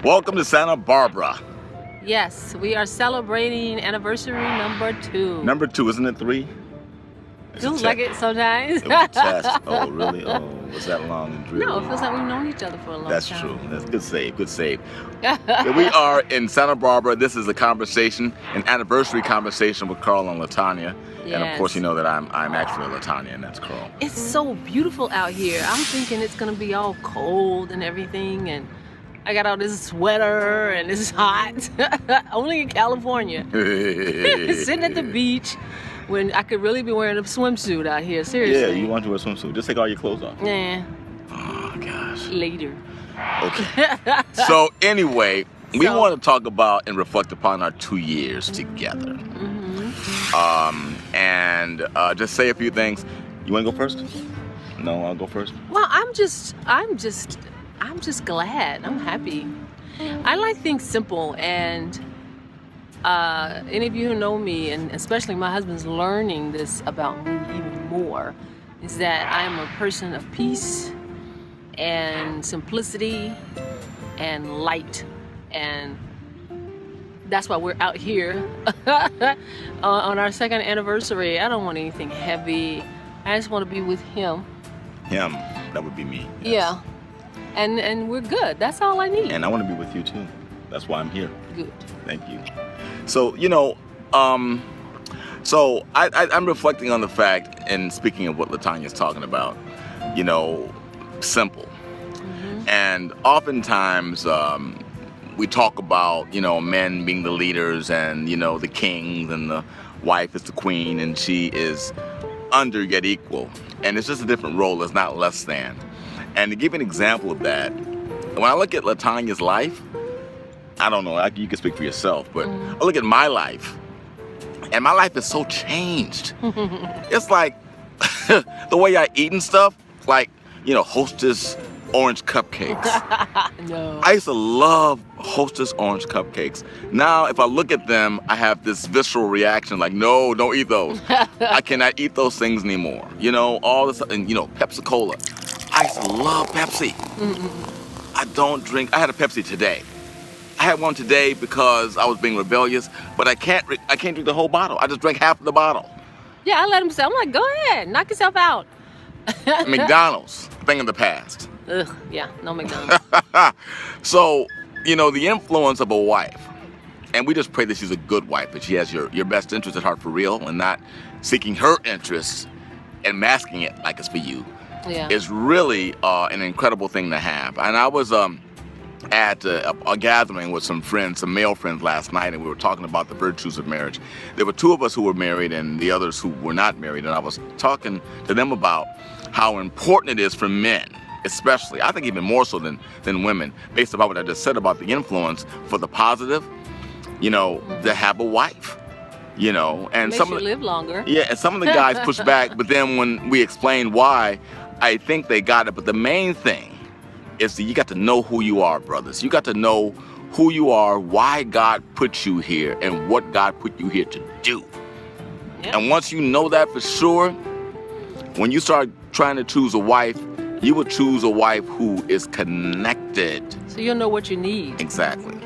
Welcome to Santa Barbara. Yes, we are celebrating anniversary number 2. Number 2, isn't it 3? Feels like it sometimes. It was a test. Oh, really? Oh, was that long and dreary? No, it feels like we've known each other for a long That's time. true. That's good save. Good save. Here we are in Santa Barbara. This is a conversation, an anniversary conversation with Carl and Latonya. Yes. And of course, you know that I'm actually Latonya, and that's Carl. It's so beautiful out here. I'm thinking it's gonna be all cold and everything, and I got all this sweater and it's hot. Only in California. Sitting at the beach when I could really be wearing a swimsuit out here. Seriously. Yeah, you want to wear a swimsuit. Just take all your clothes off. Nah. Oh, gosh. Later. Okay. So anyway, we want to talk about and reflect upon our 2 years together. And just say a few things. You want to go first? No, I'll go first. Well, I'm just glad. I'm happy. I like things simple, and any of you who know me, and especially my husband's learning this about me even more, is that I am a person of peace and simplicity and light, and that's why we're out here on our 2nd anniversary. I don't want anything heavy. I just want to be with him. Him, that would be me. Yes. Yeah. And we're good. That's all I need. And I want to be with you too. That's why I'm here. Good. Thank you. So, I'm reflecting on the fact, and speaking of what Latonya's talking about, simple. And oftentimes we talk about, men being the leaders and, the kings, and the wife is the queen and she is under yet equal. And it's just a different role. It's not less than. And to give you an example of that, when I look at Latonya's life, I don't know, you can speak for yourself, but I look at my life, and my life is so changed. It's like the way I eat and stuff, like, Hostess orange cupcakes. No. I used to love Hostess orange cupcakes. Now, if I look at them, I have this visceral reaction like, no, don't eat those. I cannot eat those things anymore. All this, and Pepsi Cola. I used to love Pepsi. I don't drink. I had a Pepsi today. I had one today because I was being rebellious, but I can't drink the whole bottle. I just drank half of the bottle. Yeah, I let him say, I'm like, go ahead, knock yourself out. McDonald's, thing of the past. Ugh, yeah, no McDonald's. So, the influence of a wife, and we just pray that she's a good wife, that she has your best interest at heart for real and not seeking her interests and masking it like it's for you, is really an incredible thing to have. And I was at a gathering with some friends, some male friends last night, and we were talking about the virtues of marriage. There were 2 of us who were married and the others who were not married, and I was talking to them about how important it is for men, especially, I think even more so than women, based upon what I just said about the influence for the positive, to have a wife, and Makes some you live longer. Yeah, and some of the guys push back, but then when we explain why, I think they got it. But the main thing is that you got to know who you are, brothers. You got to know who you are, why God put you here, and what God put you here to do. Yep. And once you know that for sure, when you start trying to choose a wife, you will choose a wife who is connected. So you'll know what you need. Exactly.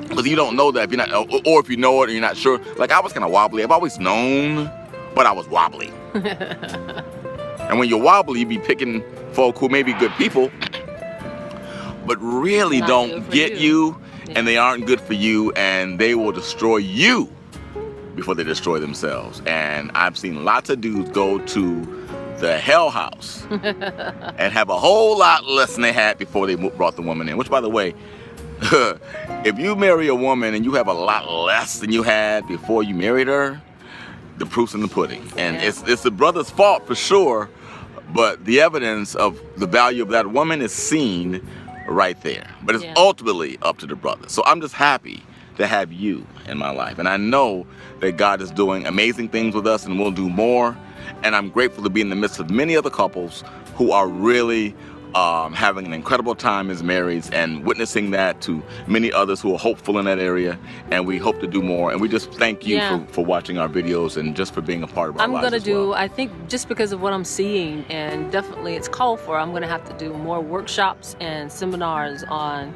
Because you don't know that if you're not, or if you know it and you're not sure. Like, I was kind of wobbly. I've always known, but I was wobbly. And when you're wobbly, you be picking folk who may be good people, but really don't get you, and they aren't good for you, and they will destroy you before they destroy themselves. And I've seen lots of dudes go to the hell house and have a whole lot less than they had before they brought the woman in. Which, by the way, if you marry a woman and you have a lot less than you had before you married her, the proof's in the pudding. And it's the brother's fault for sure, but the evidence of the value of that woman is seen right there. But it's ultimately up to the brother. So I'm just happy to have you in my life. And I know that God is doing amazing things with us and will do more. And I'm grateful to be in the midst of many other couples who are really having an incredible time as marrieds, and witnessing that to many others who are hopeful in that area. And we hope to do more. And we just thank you for watching our videos and just for being a part of our lives as well. I think just because of what I'm seeing, and definitely it's called for, I'm going to have to do more workshops and seminars on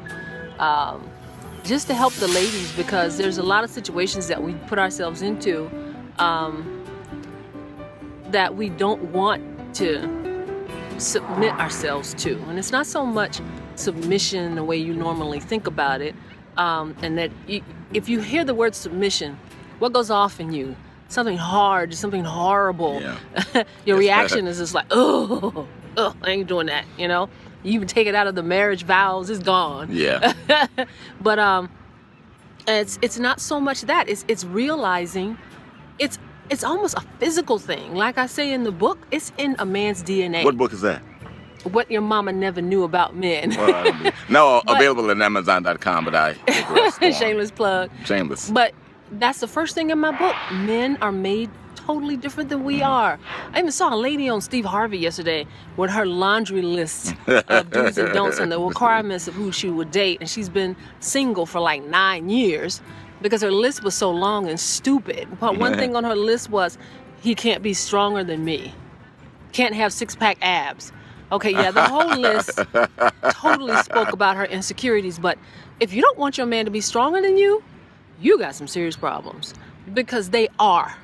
just to help the ladies, because there's a lot of situations that we put ourselves into that we don't want to submit ourselves to. And it's not so much submission the way you normally think about it, and that if you hear the word submission, what goes off in you? Something hard, something horrible. Yeah. Your reaction is just like, oh, I ain't doing that, you know? You even take it out of the marriage vows, it's gone. Yeah. But it's not so much that. It's realizing it's almost a physical thing. Like I say in the book, it's in a man's DNA. What book is that? What Your Mama Never Knew About Men. Well, no, available at Amazon.com, but I digress. Shameless plug. Shameless. But that's the first thing in my book. Men are made totally different than we are. I even saw a lady on Steve Harvey yesterday with her laundry list of do's and don'ts and the requirements of who she would date. And she's been single for like 9 years because her list was so long and stupid. But one thing on her list was, he can't be stronger than me. Can't have six-pack abs. Okay, yeah, the whole list totally spoke about her insecurities. But if you don't want your man to be stronger than you, you got some serious problems. Because they are.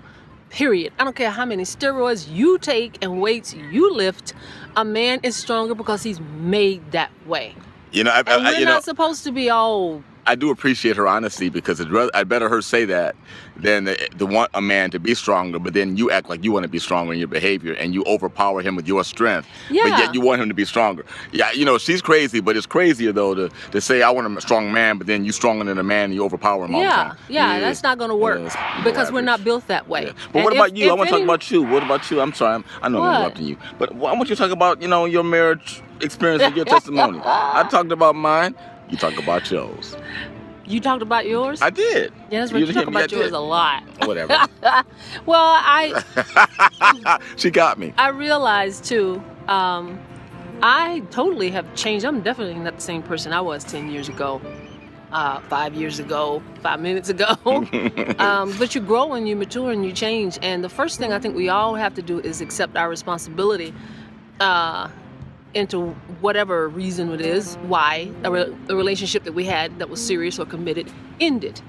Period. I don't care how many steroids you take and weights you lift. A man is stronger because he's made that way. You know, And we're not supposed to be all... I do appreciate her honesty, because I'd better her say that than to want a man to be stronger, but then you act like you want to be stronger in your behavior and you overpower him with your strength, but yet you want him to be stronger. Yeah, you know, she's crazy, but it's crazier, though, to say I want a strong man, but then you stronger than a man and you overpower him all the time. Yeah, that's not going to work because we're not built that way. Yeah. But what about you? I want to talk about you. What about you? I'm sorry, I know I'm interrupting you, but I want you to talk about, you know, your marriage experience and your testimony. I talked about mine. You talk about yours. You talked about yours? I did. Yeah, that's right. You talk about yours a lot. Whatever. Well, She got me. I realized too, I totally have changed. I'm definitely not the same person I was 10 years ago, 5 years ago, 5 minutes ago. But you grow and you mature and you change. And the first thing I think we all have to do is accept our responsibility into whatever reason it is, why a relationship that we had that was serious or committed ended.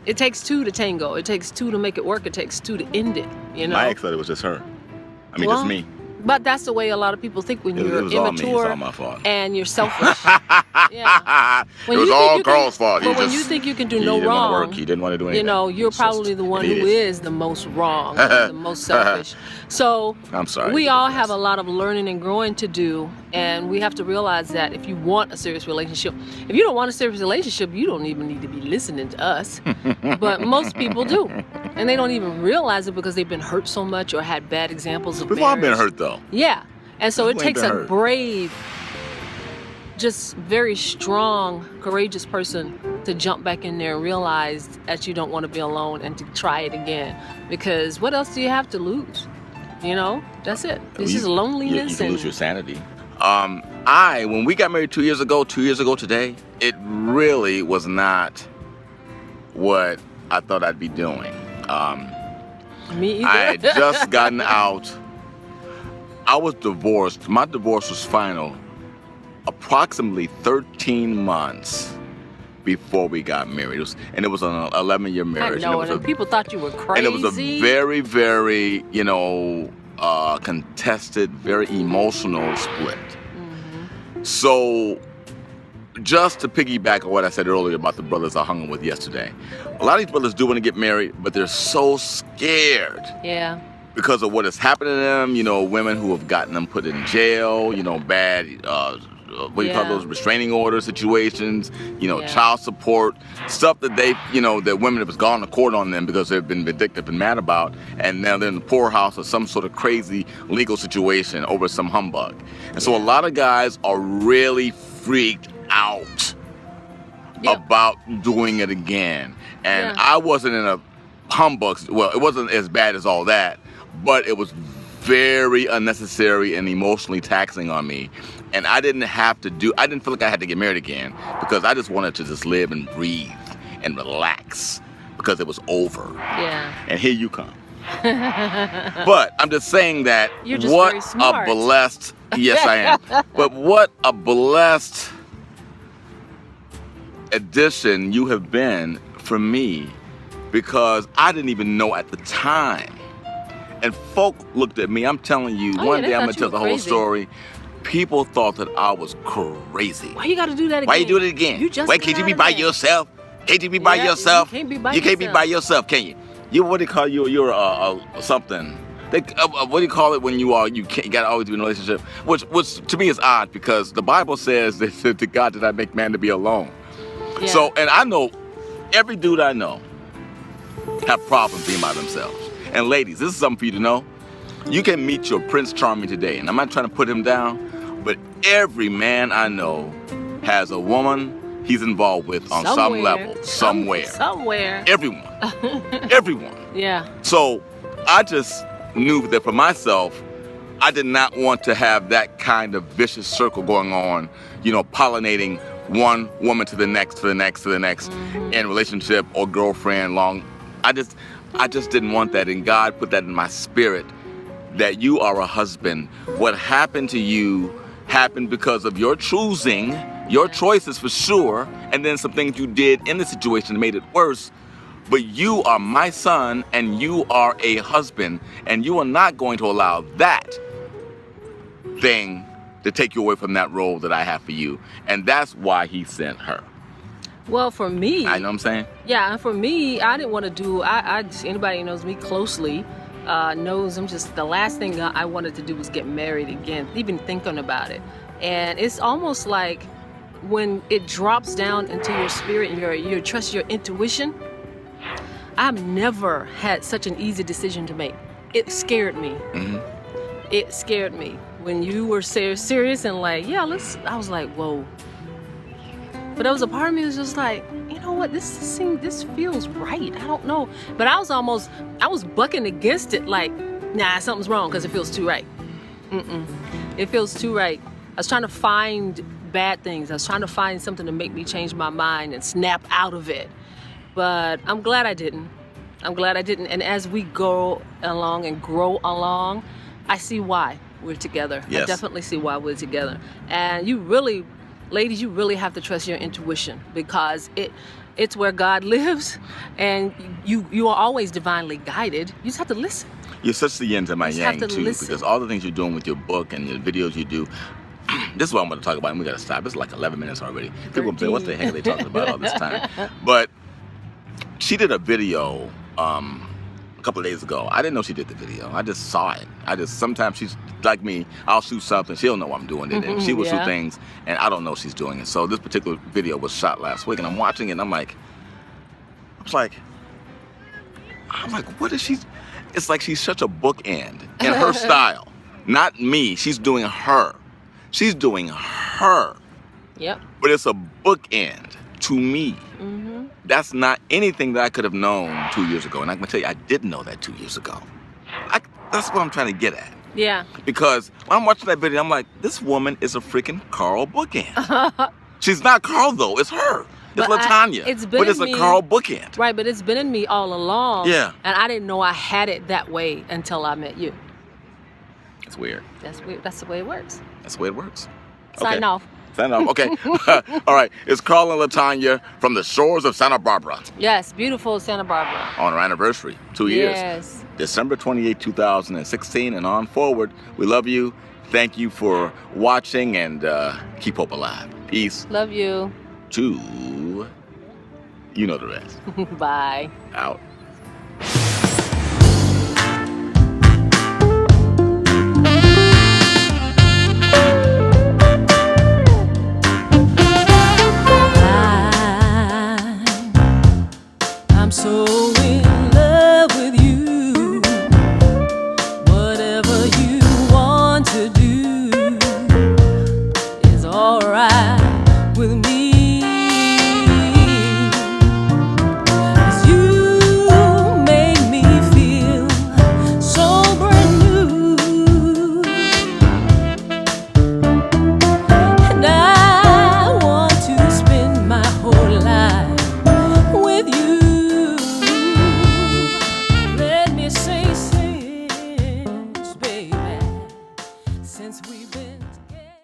It takes two to tango. It takes two to make it work. It takes two to end it, you know? My ex thought it was just her. I mean, just me. But that's the way a lot of people think when you're immature all me. It's all my fault. And you're selfish. Yeah. It was all Carl's fault. But when you think you can do no wrong, he didn't want to work. He didn't want to do anything. You know, you're probably the one who is the most wrong, the most selfish. So I'm sorry. We all have a lot of learning and growing to do, and we have to realize that if you want a serious relationship, if you don't want a serious relationship, you don't even need to be listening to us. But most people do, and they don't even realize it because they've been hurt so much or had bad examples of We've marriage. all been hurt, though. Yeah, and so it takes a hurt. brave, just very strong, courageous person to jump back in there and realize that you don't want to be alone and to try it again. Because what else do you have to lose? You know, that's it. This is loneliness. You can lose your sanity. When we got married 2 years ago today, it really was not what I thought I'd be doing. Me either. I had just gotten out. I was divorced. My divorce was final approximately 13 months before we got married. It was an 11-year marriage. I know, and people thought you were crazy. And it was a very, very, contested, very emotional split. Mm-hmm. So, just to piggyback on what I said earlier about the brothers I hung with yesterday, a lot of these brothers do want to get married, but they're so scared. Yeah. Because of what is happening to them, women who have gotten them put in jail, bad, what do you call those, restraining order situations, child support, stuff that they, that women have gone to court on them because they've been vindictive and mad about, and now they're in the poorhouse or some sort of crazy legal situation over some humbug. And so a lot of guys are really freaked out about doing it again. And I wasn't in a humbug, well, it wasn't as bad as all that, but it was very unnecessary and emotionally taxing on me. And I didn't feel like I had to get married again because I just wanted to just live and breathe and relax because it was over. Yeah. And here you come. But I'm just saying that You're just very smart. A blessed, yes I am, but what a blessed addition you have been for me, because I didn't even know at the time. And folk looked at me, I'm telling you, Oh, one yeah, day they I'm thought gonna you tell were the whole crazy. story. People thought that I was crazy. Why you got to do that again? Why you doing it again? You just Wait, got can't you out be of by that. yourself? Can't you be by Yeah, yourself? you can't be by You can't be yourself. by yourself, can you? You, what do you call you? You're something. They, what do you call it when you gotta always be in a relationship? Which to me is odd, because the Bible says that God did not make man to be alone. Yeah. So, and I know every dude I know have problems being by themselves. And ladies, this is something for you to know. You can meet your Prince Charming today, and I'm not trying to put him down, but every man I know has a woman he's involved with on some level, somewhere. Somewhere. Everyone. Everyone. Yeah. So I just knew that for myself, I did not want to have that kind of vicious circle going on, pollinating one woman to the next, to the next, to the next, in relationship or girlfriend long. I just didn't want that, and God put that in my spirit, that you are a husband. What happened to you happened because of your choosing, your choices for sure, and then some things you did in the situation that made it worse. But you are my son, and you are a husband, and you are not going to allow that thing to take you away from that role that I have for you. And that's why he sent her. Well, for me, I know what I'm saying? yeah, and for me, I didn't want to do. Anybody who knows me closely knows the last thing I wanted to do was get married again, even thinking about it. And it's almost like when it drops down into your spirit and you trust your intuition. I've never had such an easy decision to make. It scared me. Mm-hmm. It scared me when you were serious and like, yeah, I was like, whoa. But there was a part of me that was just like, you know what, this feels right. I don't know. But I was bucking against it like, nah, something's wrong because it feels too right. It feels too right. I was trying to find bad things. I was trying to find something to make me change my mind and snap out of it. But I'm glad I didn't. And as we go along and grow along, I see why we're together. Yes. I definitely see why we're together. And you really, ladies, you really have to trust your intuition, because it's where God lives, and you are always divinely guided. You just have to listen. You're such the yin to my You just have yang to too, listen. because all the things you're doing with your book and the videos you do, this is what I'm going to talk about, and we got to stop. It's like 11 minutes already. People will say, what the heck are they talking about all this time? But she did a video a couple of days ago. I didn't know she did the video. I just saw it. Sometimes she's like me, I'll shoot something, she'll know I'm doing it, and she will shoot things, and I don't know she's doing it. So this particular video was shot last week, and I'm watching it, and I'm like, what is she? It's like she's such a bookend in her style. Not me. She's doing her. She's doing her. Yep. But it's a bookend to me. Mm-hmm. That's not anything that I could have known 2 years ago. And I'm going to tell you, I didn't know that 2 years ago. That's what I'm trying to get at. Yeah. Because when I'm watching that video, I'm like, this woman is a freaking Carl bookend. She's not Carl, though. It's her. It's Latonya. But it's a Carl bookend. Right, but it's been in me all along. Yeah. And I didn't know I had it that way until I met you. It's weird. That's weird. That's the way it works. That's the way it works. Sign off. Sign off. Okay. All right. It's Carl and Latonya from the shores of Santa Barbara Yes, beautiful Santa Barbara. on our anniversary, 2 years. Yes. December 28, 2016 and on forward. We love you. Thank you for watching, and keep hope alive. Peace. Love you. To you know the rest. Bye. Out.